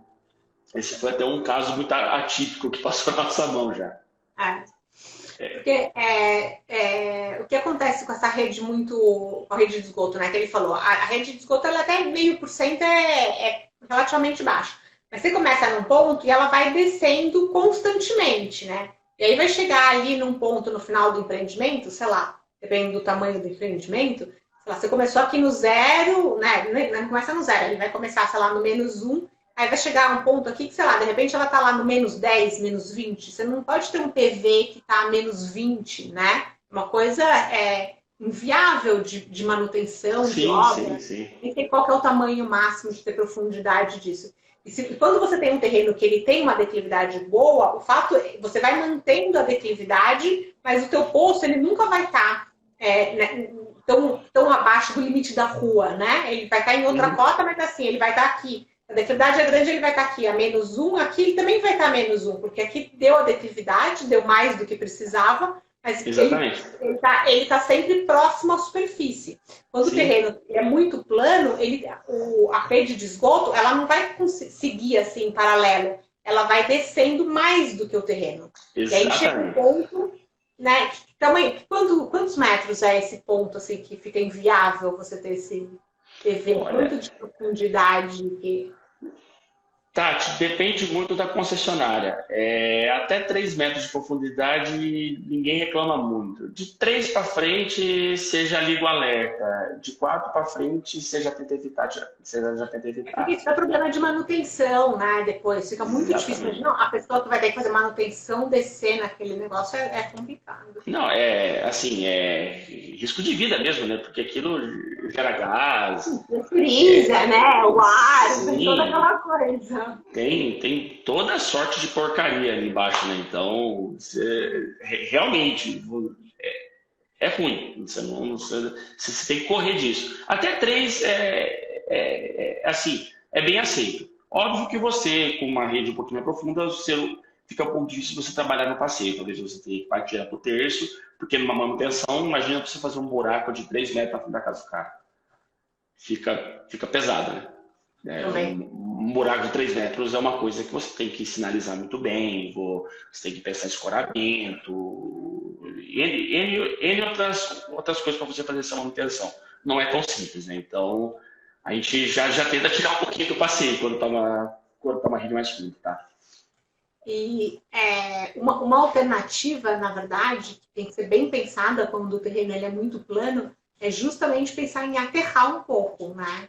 Esse foi até um caso muito atípico que passou na nossa mão já. Porque o que acontece com essa rede com a rede de esgoto, né? Que ele falou, a rede de esgoto ela até 0,5% é relativamente baixa. Mas você começa num ponto e ela vai descendo constantemente, né? E aí vai chegar ali num ponto no final do empreendimento, sei lá, dependendo do tamanho do empreendimento, sei lá, você começou aqui no 0, né? Não começa no 0, ele vai começar, sei lá, no -1. Aí vai chegar um ponto aqui que, sei lá, de repente ela está lá no -10, -20. Você não pode ter um PV que está a -20, né? Uma coisa inviável de manutenção, de obra. Sim. Nem sei qual que é o tamanho máximo de ter profundidade disso. E quando você tem um terreno que ele tem uma declividade boa, o fato é você vai mantendo a declividade, mas o teu poço ele nunca vai estar tão abaixo do limite da rua, né? Ele vai estar em outra cota, mas assim, ele vai estar aqui. A declividade é grande, ele vai estar aqui a -1, aqui ele também vai estar a -1, porque aqui deu a declividade, deu mais do que precisava, mas ele está sempre próximo à superfície. Quando o terreno é muito plano, a rede de esgoto ela não vai seguir assim em paralelo, ela vai descendo mais do que o terreno. Exatamente. E aí chega um ponto, né? Quantos metros é esse ponto assim que fica inviável você ter esse PV? Quanto de profundidade que... Tati, depende muito da concessionária. Até 3 metros de profundidade, ninguém reclama muito. De 3 para frente, você já liga o alerta. De 4 para frente, você já tenta evitar. Isso é problema de manutenção, né? Depois fica muito difícil. Não, a pessoa que vai ter que fazer manutenção, descer naquele negócio é complicado. Não, assim, risco de vida mesmo, né? Porque aquilo gera gás. Frisa, né? O ar, tem toda aquela coisa. Tem toda a sorte de porcaria ali embaixo, né? Então, realmente é ruim. Você tem que correr disso. Até 3 assim, é bem aceito. Óbvio que você, com uma rede um pouquinho mais profunda, fica um pouco difícil você trabalhar no passeio. Talvez você tenha que partir para o terço, porque numa manutenção, imagina você fazer um buraco de 3 metros na frente da casa do cara. Fica pesado, né? Um buraco de 3 metros é uma coisa que você tem que sinalizar muito bem, você tem que pensar em escoramento, N outras coisas para você fazer essa manutenção. Não é tão simples, né? Então, a gente já tenta tirar um pouquinho do passeio quando tá uma rede mais funda, tá? E uma alternativa, na verdade, que tem que ser bem pensada quando o terreno ele é muito plano, é justamente pensar em aterrar um pouco, né?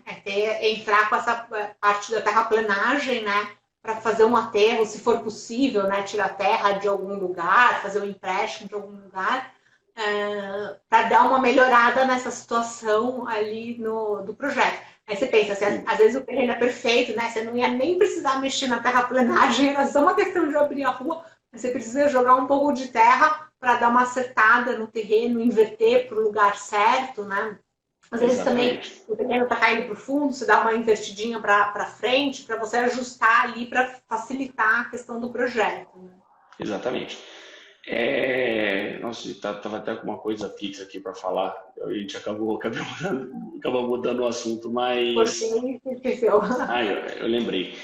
Entrar com essa parte da terraplenagem, né? Para fazer um aterro, se for possível, né? Tirar terra de algum lugar, fazer um empréstimo de algum lugar, para dar uma melhorada nessa situação ali do projeto. Aí você pensa, assim, às vezes o terreno é perfeito, né? Você não ia nem precisar mexer na terraplenagem, era só uma questão de abrir a rua, mas você precisa jogar um pouco de terra para dar uma acertada no terreno, inverter para o lugar certo, né? Às vezes também o terreno está caindo para o fundo, você dá uma invertidinha para frente, para você ajustar ali para facilitar a questão do projeto. Né? Exatamente. Nossa, estava até com uma coisa fixa aqui para falar, a gente acabou mudando o assunto, mas... Por que esqueceu? Eu lembrei.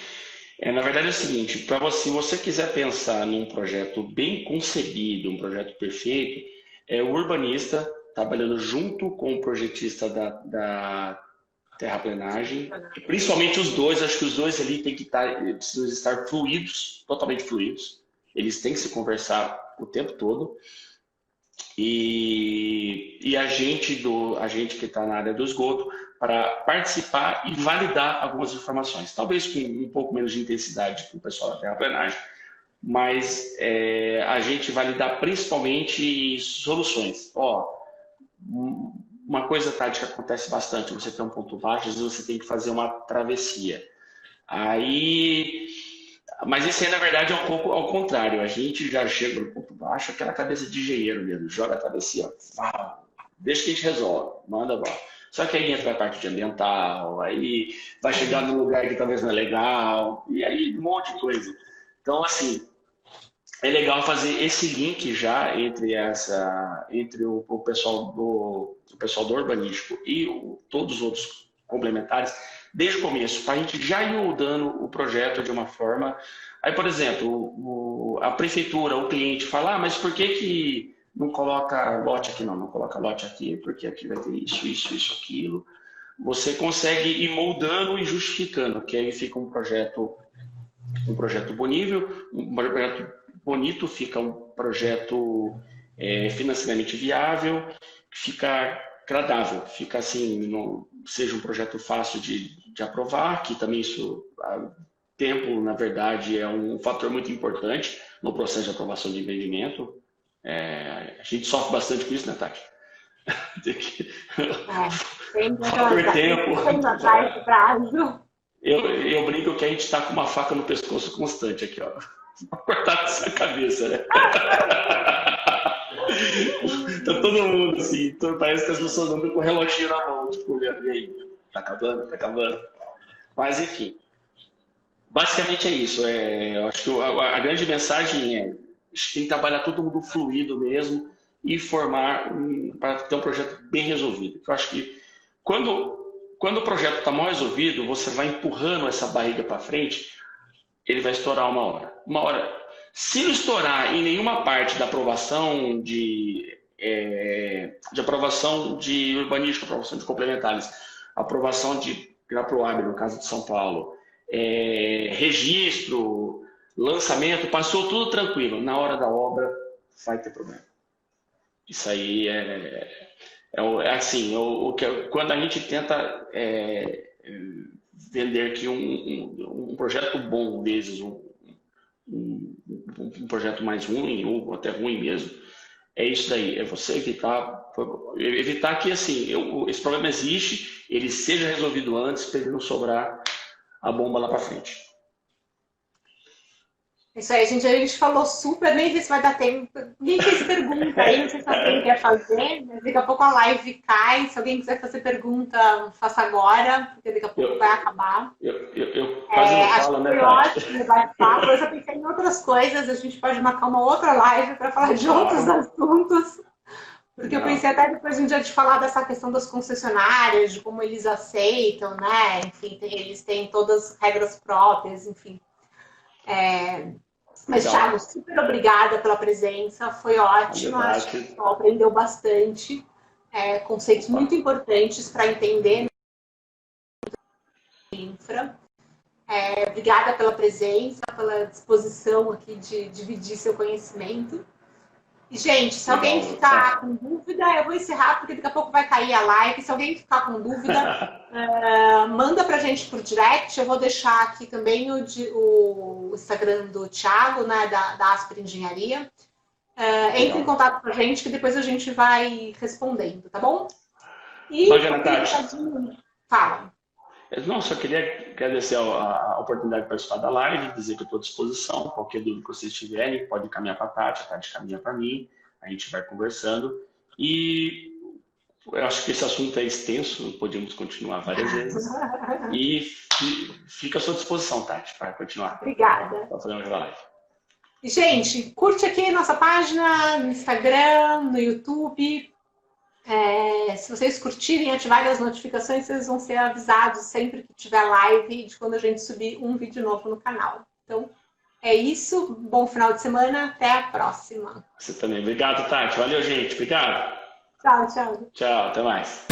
Na verdade é o seguinte, se você quiser pensar num projeto bem concebido, um projeto perfeito, o urbanista trabalhando junto com o projetista da terraplenagem, principalmente os dois, acho que os dois ali precisam estar fluidos, totalmente fluidos, eles têm que se conversar o tempo todo, e a gente que está na área do esgoto, para participar e validar algumas informações. Talvez com um pouco menos de intensidade que o pessoal da terraplenagem, mas a gente validar principalmente soluções. Uma coisa tática que acontece bastante, você tem um ponto baixo, às vezes você tem que fazer uma travessia. Mas isso aí, na verdade, é um pouco ao contrário. A gente já chega no ponto baixo, aquela cabeça de engenheiro mesmo, joga a travessia, deixa que a gente resolve, manda bola. Só que aí entra a parte de ambiental, aí vai chegar num lugar que talvez não é legal, e aí um monte de coisa. Então, assim, é legal fazer esse link já entre o pessoal do urbanístico e todos os outros complementares, desde o começo, para a gente já ir moldando o projeto de uma forma... Aí, por exemplo, a prefeitura, o cliente fala, mas por que não coloca lote aqui? Não coloca lote aqui, porque aqui vai ter isso, aquilo. Você consegue ir moldando e justificando, que aí fica um projeto bonito, fica um projeto financeiramente viável, fica agradável, fica assim, seja um projeto fácil de aprovar, que também tempo, na verdade, é um fator muito importante no processo de aprovação de empreendimento. A gente sofre bastante com isso, né, Tati? Fator tempo. Prazo. Eu brinco que a gente está com uma faca no pescoço constante aqui, ó. Pra cortar essa cabeça, né? Tá todo mundo assim, parece que as pessoas andam com o reloginho na mão, tipo, e aí, tá acabando. Mas enfim, basicamente é isso. Eu acho que a grande mensagem a gente tem que trabalhar todo mundo fluido mesmo e formar para ter um projeto bem resolvido. Eu acho que quando o projeto está mal resolvido, você vai empurrando essa barriga para frente, ele vai estourar uma hora. Se não estourar em nenhuma parte da aprovação de aprovação de urbanística, aprovação de complementares, aprovação de Proab, no caso de São Paulo, registro, lançamento, passou tudo tranquilo. Na hora da obra, vai ter problema. Isso aí assim, quando a gente tenta vender aqui um projeto bom, vezes um projeto mais ruim, ou até ruim mesmo, é isso daí, é você evitar que assim, esse problema existe, ele seja resolvido antes, para ele não sobrar a bomba lá para frente. Isso aí, a gente falou super, nem sei se vai dar tempo. Ninguém fez pergunta aí, não sei se alguém quer fazer, mas daqui a pouco a live cai. Se alguém quiser fazer pergunta, faça agora, porque daqui a pouco vai acabar. Eu quase não falo, né, Tati? Ótimo, bate-papo. Eu já pensei em outras coisas, a gente pode marcar uma outra live para falar de outros assuntos. Porque eu pensei até depois um dia de falar dessa questão das concessionárias, de como eles aceitam, né? Enfim, eles têm todas as regras próprias, enfim. Mas, Thiago, super obrigada pela presença, foi ótimo, acho que o pessoal aprendeu bastante, conceitos muito importantes para entender infra. Obrigada pela presença, pela disposição aqui de dividir seu conhecimento. E, gente, se alguém ficar com dúvida, eu vou encerrar, porque daqui a pouco vai cair a live. Se alguém ficar com dúvida, manda pra gente por direct. Eu vou deixar aqui também o Instagram do Thiago, né, da Asper Engenharia. Entre em contato com a gente, que depois a gente vai respondendo, tá bom? E fala. Não, só queria agradecer a oportunidade de participar da live, dizer que eu estou à disposição. Qualquer dúvida que vocês tiverem, pode encaminhar para a Tati caminha para mim, a gente vai conversando. E eu acho que esse assunto é extenso, podemos continuar várias vezes. E fica à sua disposição, Tati, para continuar. Obrigada. Para fazer uma live. Gente, curte aqui nossa página no Instagram, no YouTube. Se vocês curtirem, ativarem as notificações, vocês vão ser avisados sempre que tiver live de quando a gente subir um vídeo novo no canal. Então, é isso. Bom final de semana. Até a próxima. Você também. Obrigado, Tati. Valeu, gente. Obrigado. Tchau, tchau. Tchau, até mais.